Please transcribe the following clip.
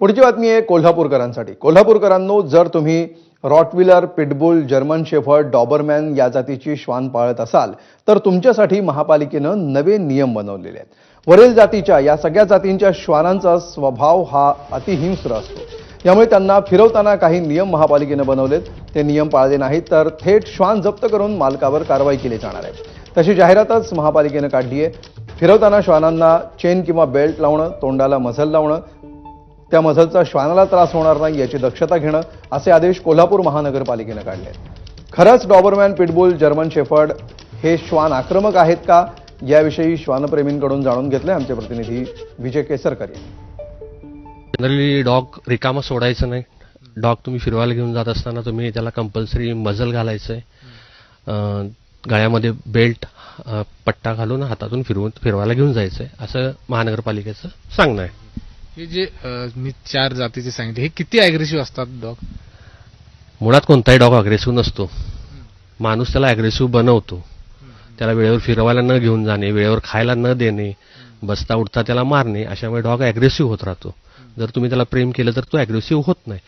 पुढची बातमी आहे कोल्हापूरकरांसाठी। कोल्हापूरकरांनो, जर तुम्ही Rottweiler, pitbull, German shepherd, Dobermann या जातीची श्वान पाळत असाल तर तुमच्यासाठी महापालिकेनं नवे नियम बनवलेले आहेत। वरील जातीच्या या सगळ्या जातींच्या श्वानांचा स्वभाव हा अतिहिंस्र असतो। यामुळे त्यांना फिरवताना काही नियम महापालिकेनं बनवलेत। ते नियम पाळले नाहीत तर थेट श्वान जप्त करून मालकावर कारवाई केली जाणार आहे। तशी जाहिरातच महापालिकेनं काढली आहे। फिरवताना श्वानांना चेन किंवा बेल्ट लावणं, तोंडाला मझल लावणं, त्या मझलचा श्वानाला त्रास होणार नाही याची दक्षता घेणं असे आदेश कोल्हापूर महानगरपालिकेनं काढले आहेत। खरंच डॉबरमॅन, पिटबुल, जर्मन शेफर्ड हे श्वान आक्रमक आहेत का, याविषयी श्वानप्रेमींकडून जाणून घेतले आमचे प्रतिनिधी विजय केसरकर यांनी। जनरली डॉग रिकामा सोडायचं नाही। डॉग तुम्ही फिरवायला घेऊन जात असताना तुम्ही त्याला कंपल्सरी मजल घालायचंय, गळ्यामध्ये बेल्ट पट्टा घालून हातातून फिरवायला घेऊन जायचंय असं महानगरपालिकेचं सांगणं आहे। हे जे मी 4 जातीचे सांगितले, हे किती अग्रेसिव्ह असतात डॉग? मुळात कोणताही डॉग अग्रेसिव्ह नसतो। माणूस त्याला अग्रेसिव्ह बनवतो। त्याला वेळेवर फिरवायला न घेऊन जाणे, वेळेवर खायला न देणे, बसता उठता त्याला मारणे, अशामुळे डॉग अग्रेसिव्ह होत राहतो। जर तुम्ही त्याला प्रेम केलं तर तो अग्रेसिव्ह होत नाही।